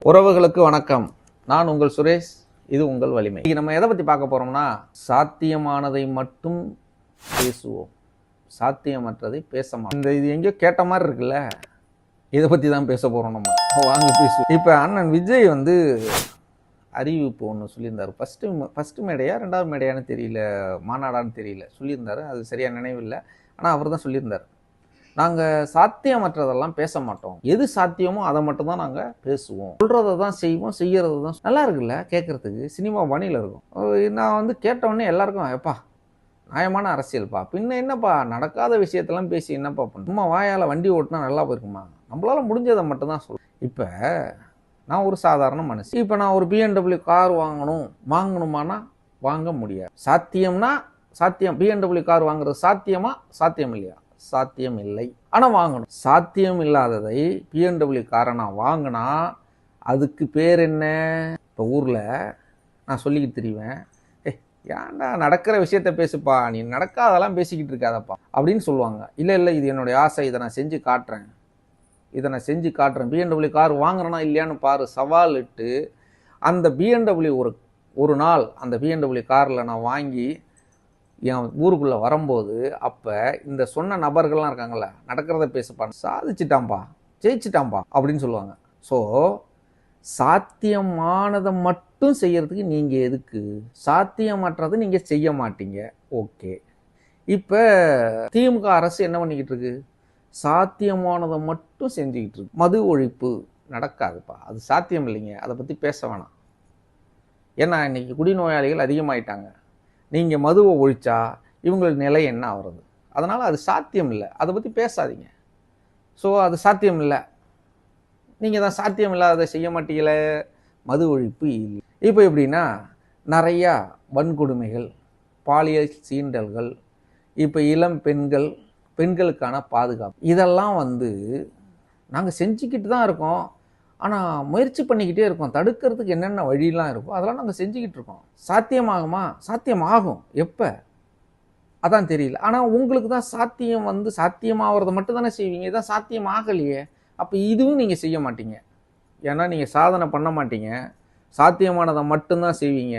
உறவுகளுக்கு வணக்கம். நான் உங்கள் சுரேஷ். இது உங்கள் வலிமை. நம்ம எதை பற்றி பார்க்க போகிறோம்னா, சாத்தியமானதை மட்டும் பேசுவோம், சாத்தியமற்றதை பேச மாட்டோம். இது எங்கேயோ கேட்ட மாதிரி இருக்குல்ல, இதை பற்றி தான் பேச போகிறோம். நம்ம வாங்க பேசுவோம். இப்போ அண்ணன் விஜய் அறிவிப்பு ஒன்று சொல்லியிருந்தார். ஃபஸ்ட்டு மேடையா ரெண்டாவது மேடையான்னு தெரியல, மாநாடான்னு தெரியல, சொல்லியிருந்தார். அது சரியாக நினைவில்லை. ஆனால் அவர் தான் சொல்லியிருந்தார், நாங்கள் சாத்தியமற்றதெல்லாம் பேச மாட்டோம், எது சாத்தியமோ அதை மட்டும்தான் நாங்கள் பேசுவோம், சொல்கிறத தான் செய்வோம், செய்கிறது தான். நல்லா இருக்குல்ல கேட்குறதுக்கு, சினிமா பணியில் இருக்கும். நான் கேட்டவுடனே எல்லாருக்கும் எப்பா நியாயமான அரசியல்ப்பா, பின்ன என்னப்பா நடக்காத விஷயத்தெல்லாம் பேசி என்னப்பா பண்ண, சும்மா வாயால் வண்டி ஓட்டினா நல்லா போயிருக்குமா, நம்மளால முடிஞ்சதை மட்டும்தான் சொல்லுவோம். இப்போ நான் ஒரு சாதாரண மனுஷன். இப்போ நான் ஒரு BMW கார் வாங்கணுமானா வாங்க முடியாது. சாத்தியம்னா சாத்தியம். BMW கார் வாங்குறது சாத்தியமா? சாத்தியம் இல்லையா? சாத்தியம் இல்லை. ஆனால் வாங்கணும். சாத்தியம் இல்லாததை BMW காரை நான் வாங்கினா அதுக்கு பேர் என்ன? இப்போ ஊரில் நான் சொல்லிக்கிட்டு தெரிவேன், ஏன்டா நடக்கிற விஷயத்த பேசுப்பா, நீ நடக்காதெல்லாம் பேசிக்கிட்டு இருக்காதப்பா அப்படின்னு சொல்லுவாங்க. இல்லை இது என்னுடைய ஆசை, இதை நான் செஞ்சு காட்டுறேன், BMW கார் வாங்குறேன்னா இல்லையான்னு பாரு, சவால் இட்டு அந்த BMW ஒரு நாள் அந்த BMW காரில் நான் வாங்கி என் ஊருக்குள்ளே வரும்போது, அப்போ இந்த சொன்ன நபர்கள்லாம் இருக்காங்கள்ல, நடக்கிறத பேசுப்பான், சாதிச்சிட்டான்பா, ஜெயிச்சிட்டான்பா அப்படின்னு சொல்லுவாங்க. ஸோ சாத்தியமானதை மட்டும் செய்யறதுக்கு நீங்கள் எதுக்கு? சாத்தியமற்றதை நீங்கள் செய்ய மாட்டீங்க. ஓகே, இப்போ திமுக அரசு என்ன பண்ணிக்கிட்டு இருக்கு? சாத்தியமானதை மட்டும் செஞ்சுக்கிட்டு இருக்கு. மது ஒழிப்பு நடக்காதுப்பா, அது சாத்தியம் இல்லைங்க, அதை பற்றி பேச வேணாம். ஏன்னா இன்னைக்கு குடிநோயாளிகள் அதிகமாயிட்டாங்க. நீங்கள் மதுவை ஒழிச்சா இவங்களோட நிலை என்ன ஆகிறது? அதனால் அது சாத்தியம் இல்லை, அதை பற்றி பேசாதீங்க. ஸோ அது சாத்தியம் இல்லை, நீங்கள் தான் சாத்தியம் இல்லாததை செய்ய மாட்டீங்களே. மது ஒழிப்பு இல்லை. இப்போ எப்படின்னா, நிறையா வன்கொடுமைகள், பாலியல் சீண்டல்கள், இப்போ இளம் பெண்களுக்கான பாதுகாப்பு, இதெல்லாம் நாங்கள் செஞ்சுக்கிட்டு தான் இருக்கோம். ஆனால் முயற்சி பண்ணிக்கிட்டே இருக்கோம், தடுக்கிறதுக்கு என்னென்ன வழியெலாம் இருக்கும் அதெல்லாம் நாங்கள் செஞ்சுக்கிட்டு இருக்கோம். சாத்தியமாகுமா? சாத்தியமாகும். எப்போ? அதான் தெரியல. ஆனால் உங்களுக்கு தான் சாத்தியம் சாத்தியமாகிறத மட்டும் தானே செய்வீங்க. இதான் சாத்தியம் ஆகலையே, அப்போ இதுவும் நீங்கள் செய்ய மாட்டீங்க. ஏன்னா நீங்கள் சாதனை பண்ண மாட்டீங்க, சாத்தியமானதை மட்டும்தான் செய்வீங்க.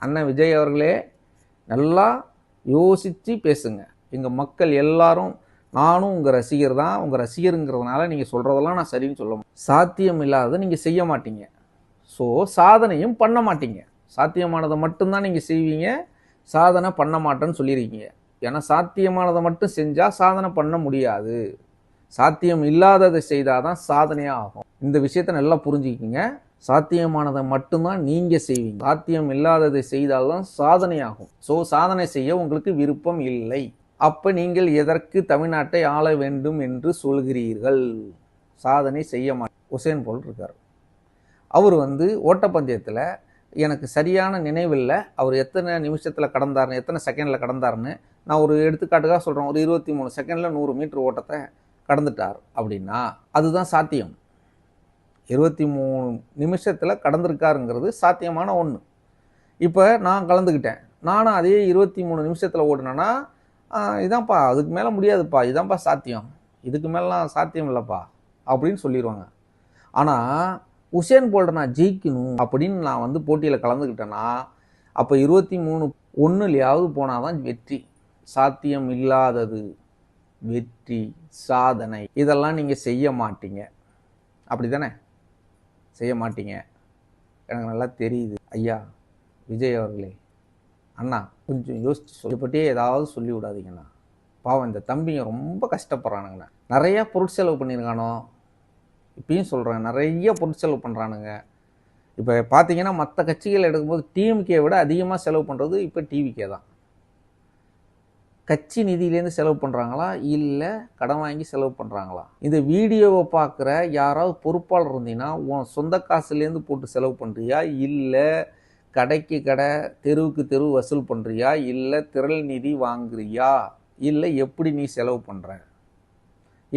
அண்ணன் விஜய் அவர்களே, நல்லா யோசித்து பேசுங்க. எங்கள் மக்கள் எல்லாரும், நானும் உங்கள் ரசிகர் தான், உங்கள் ரசிகருங்கிறதுனால நீங்கள் சொல்கிறதெல்லாம் நான் சரின்னு சொல்ல மாட்டேன். சாத்தியம் இல்லாததை நீங்கள் செய்ய மாட்டீங்க, ஸோ சாதனையும் பண்ண மாட்டீங்க. சாத்தியமானதை மட்டும்தான் நீங்கள் செய்வீங்க, சாதனை பண்ண மாட்டேன்னு சொல்லியிருக்கீங்க. ஏன்னா சாத்தியமானதை மட்டும் செஞ்சால் சாதனை பண்ண முடியாது, சாத்தியம் இல்லாததை செய்தால் தான் சாதனையாக ஆகும். இந்த விஷயத்தை நல்லா புரிஞ்சுக்கிங்க. சாத்தியமானதை மட்டும்தான் நீங்கள் செய்வீங்க, சாத்தியம் இல்லாததை செய்தால்தான் சாதனையாகும். ஸோ சாதனை செய்ய உங்களுக்கு விருப்பம் இல்லை. அப்போ நீங்கள் எதற்கு தமிழ்நாட்டை ஆள வேண்டும் என்று சொல்கிறீர்கள்? சாதனை செய்ய மாட்டேன். உசேன் போல்ட் இருக்கார், அவர் ஓட்டப்பந்தயத்தில் எனக்கு சரியான நினைவில்லை, அவர் எத்தனை நிமிஷத்தில் கடந்தார்னு, எத்தனை செகண்டில் கடந்தார்னு. நான் ஒரு எடுத்துக்காட்டுக்காக சொல்கிறேன், ஒரு 23 செகண்டில் 100 மீட்டர் ஓட்டத்தை கடந்துட்டார் அப்படின்னா அதுதான் சாத்தியம். 23 நிமிஷத்தில் கடந்திருக்காருங்கிறது சாத்தியமான ஒன்று. இப்போ நான் கலந்துக்கிட்டேன், நானும் அதே 23 நிமிஷத்தில் ஓடினேன்னா இதான்ப்பா, அதுக்கு மேலே முடியாதுப்பா, இதான்ப்பா சாத்தியம், இதுக்கு மேலாம் சாத்தியம் இல்லைப்பா அப்படின்னு சொல்லிடுவாங்க. ஆனால் உசேன் போல்ட்டை நான் ஜெயிக்கணும் அப்படின்னு நான் போட்டியில் கலந்துக்கிட்டேன்னா அப்போ 23:1 போனால் தான் வெற்றி. சாத்தியம் இல்லாதது வெற்றி, சாதனை, இதெல்லாம் நீங்கள் செய்ய மாட்டீங்க. அப்படி தானே? செய்ய மாட்டீங்க, எனக்கு நல்லா தெரியுது. ஐயா விஜய் அவர்களே, அண்ணா கொஞ்சம் யோசிச்சு சொல்லப்பட்டே ஏதாவது சொல்லி விடாதீங்கண்ணா. பாவம், இந்த தம்பிங்க ரொம்ப கஷ்டப்படுறானுங்கண்ணா. நிறையா பொருட்செலவு பண்ணியிருக்கானோ, இப்பயும் சொல்கிறேன், நிறைய பொருட்செலவு பண்ணுறானுங்க. இப்போ பார்த்தீங்கன்னா மற்ற கட்சிகள் எடுக்கும்போது டிஎம்கே விட அதிகமாக செலவு பண்ணுறது இப்போ டிவிகே தான். கட்சி நிதியிலேருந்து செலவு பண்ணுறாங்களா இல்லை கடன் வாங்கி செலவு பண்ணுறாங்களா? இந்த வீடியோவை பார்க்குற யாராவது பொறுப்பாளர் இருந்தீங்கன்னா, உன் சொந்த காசுலேருந்து போட்டு செலவு பண்ணுறியா, இல்லை கடைக்கு கடை, தெருவுக்கு தெரு வசூல் பண்ணுறியா, இல்லை திரள் நிதி வாங்குறியா, இல்லை எப்படி நீ செலவு பண்ணுற,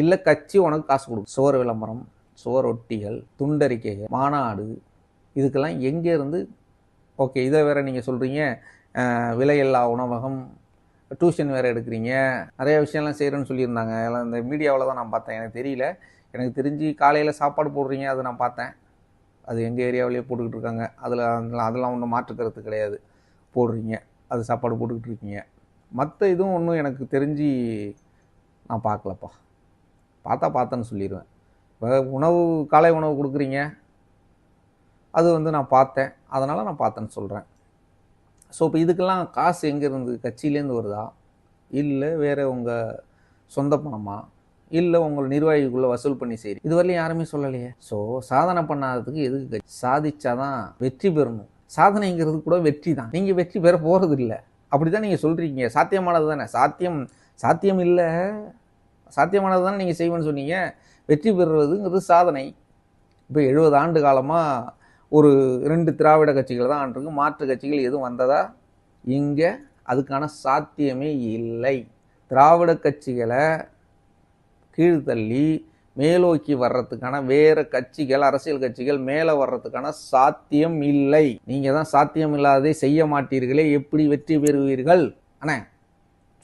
இல்லை கட்சி உனக்கு காசு கொடுக்கும்? சுவர் விளம்பரம், சுவரொட்டிகள், துண்டறிக்கைகள், மாநாடு, இதுக்கெல்லாம் எங்கேருந்து? ஓகே, இதை வேற நீங்கள் சொல்கிறீங்க, விலையில்லா உணவகம், டியூஷன் வேறு எடுக்கிறீங்க, நிறைய விஷயம்லாம் செய்கிறேன்னு சொல்லியிருந்தாங்க. இந்த மீடியாவில் தான் நான் பார்த்தேன், எனக்கு தெரியல. எனக்கு தெரிஞ்சு காலையில் சாப்பாடு போடுறீங்க, அதை நான் பார்த்தேன். அது எங்கள் ஏரியாவிலேயே போட்டுக்கிட்டு இருக்காங்க. அதெல்லாம் ஒன்றும் மாற்றுக்கிறது கிடையாது. போடுறீங்க, அது சாப்பாடு போட்டுக்கிட்டு இருக்கீங்க. மற்ற இதுவும் ஒன்றும் எனக்கு தெரிஞ்சு நான் பார்க்கலப்பா. பார்த்தேன்னு சொல்லிடுவேன். இப்போ காலை உணவு கொடுக்குறீங்க, அது நான் பார்த்தேன், அதனால் நான் பார்த்தேன்னு சொல்கிறேன். ஸோ இப்போ இதுக்கெல்லாம் காசு எங்கேருந்து? கட்சியிலேருந்து வருதா, இல்லை வேறு உங்கள் சொந்த பணமா, இல்லை உங்கள் நிர்வாகிக்குள்ளே வசூல் பண்ணி செய்யுங்க? இதுவரையிலும் யாருமே சொல்லலையே. ஸோ சாதனை பண்ணாததுக்கு எதுக்கு? சாதிச்சாதான் வெற்றி பெறணும். சாதனைங்கிறது கூட வெற்றி தான். நீங்கள் வெற்றி பெற போகிறது இல்லை. அப்படி தான் நீங்கள் சொல்கிறீங்க. சாத்தியமானது தானே. சாத்தியம் இல்லை, சாத்தியமானது தானே நீங்கள் செய்வேன்னு சொன்னீங்க. வெற்றி பெறுவதுங்கிறது சாதனை. இப்போ 70 ஆண்டு காலமாக ஒரு 2 திராவிட கட்சிகள் தான் ஆண்டிருக்கு. மாற்று கட்சிகள் எதுவும் வந்ததா? இங்கே அதுக்கான சாத்தியமே இல்லை. திராவிட கட்சிகளை கீழ்த்தள்ளி மேலோக்கி வர்றதுக்கான வேறு கட்சிகள், அரசியல் கட்சிகள் மேலே வர்றதுக்கான சாத்தியம் இல்லை. நீங்கள் தான் சாத்தியம் இல்லாததை செய்ய மாட்டீர்களே, எப்படி வெற்றி பெறுவீர்கள்? அண்ணே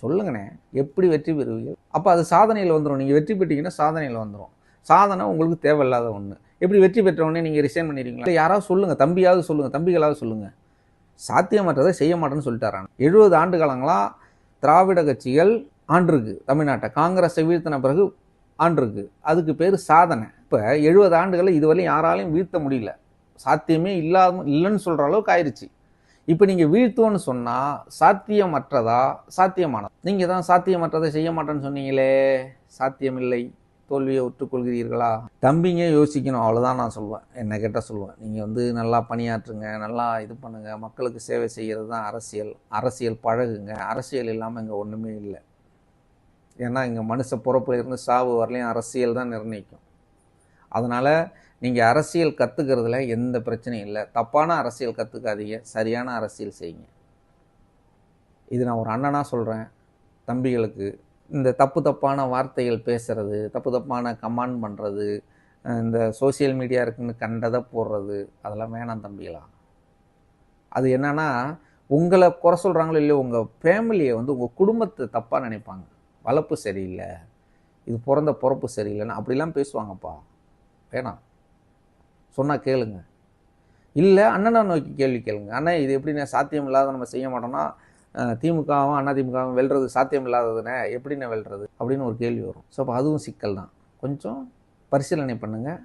சொல்லுங்கண்ணே, எப்படி வெற்றி பெறுவீர்கள்? அப்போ அது சாதனையில் வந்துடும். நீங்கள் வெற்றி பெற்றீங்கன்னா சாதனையில் வந்துடும். சாதனை உங்களுக்கு தேவையில்லாத ஒன்று. எப்படி வெற்றி பெற்றவொடனே நீங்கள் ரிசைன் பண்ணிடுவீங்களா? யாராவது சொல்லுங்கள், தம்பியாவது சொல்லுங்கள், தம்பிகளாவது சொல்லுங்கள். சாத்தியமற்றதை செய்ய மாட்டேன்னு சொல்லிட்டாரான். 70 ஆண்டு காலங்களாக திராவிட கட்சிகள் ஆண்டிருக்கு தமிழ்நாட்டை. காங்கிரஸை வீழ்த்தின பிறகு ஆண்டிருக்கு. அதுக்கு பேர் சாதனை. இப்போ 70 ஆண்டுகளில் இதுவரையும் யாராலையும் வீழ்த்த முடியல. சாத்தியமே இல்லைன்னு சொல்கிற அளவுக்கு ஆயிடுச்சு. இப்போ நீங்கள் வீழ்த்துவோன்னு சொன்னால் சாத்தியமற்றதா சாத்தியமானதா? நீங்கள் தான் சாத்தியமற்றதை செய்ய மாட்டேன்னு சொன்னீங்களே. சாத்தியமில்லை, தோல்வியை ஒற்றுக்கொள்கிறீர்களா? தம்பிங்க யோசிக்கணும், அவ்வளோதான் நான் சொல்லுவேன். என்ன கேட்டால் சொல்லுவேன், நீங்கள் நல்லா பணியாற்றுங்க, நல்லா இது பண்ணுங்கள், மக்களுக்கு சேவை செய்கிறது தான் அரசியல் பழகுங்க. அரசியல் இல்லாமல் இங்கே ஒன்றுமே இல்லை. ஏன்னா இங்கே மனுஷ பிறப்புல இருந்து சாவு வரலையும் அரசியல் தான் நிர்ணயிக்கும். அதனால் நீங்கள் அரசியல் கற்றுக்கிறதுல எந்த பிரச்சனையும் இல்லை. தப்பான அரசியல் கற்றுக்காதீங்க, சரியான அரசியல் செய்யுங்க. இது நான் ஒரு அண்ணனாக சொல்கிறேன் தம்பிகளுக்கு. இந்த தப்பான வார்த்தைகள் பேசுகிறது, தப்பான கமெண்ட் பண்ணுறது, இந்த சோசியல் மீடியா இருக்குன்னு கண்டதை போடுறது, அதெல்லாம் வேணாம் தம்பிகளா. அது என்னன்னா, உங்களை குறை சொல்கிறாங்களோ இல்லையோ, உங்கள் ஃபேமிலியை உங்கள் குடும்பத்தை தப்பாக நினைப்பாங்க. வளர்ப்பு சரியில்லை, இது பிறந்த பிறப்பு சரியில்லைன்னு அப்படிலாம் பேசுவாங்கப்பா. வேணாம், சொன்னால் கேளுங்க. இல்லை அண்ணனை நோக்கி கேள்வி கேளுங்க. அண்ணா இது எப்படின்னா சாத்தியம் இல்லாத நம்ம செய்ய மாட்டோம்னா திமுகவும் அதிமுகவும் வெல்றது சாத்தியம் இல்லாததுனே, எப்படின்னு வெல்றது அப்படின்னு ஒரு கேள்வி வரும். ஸோ அப்போ அதுவும் சிக்கல் தான். கொஞ்சம் பரிசீலனை பண்ணுங்கள்.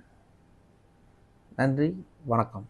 நன்றி, வணக்கம்.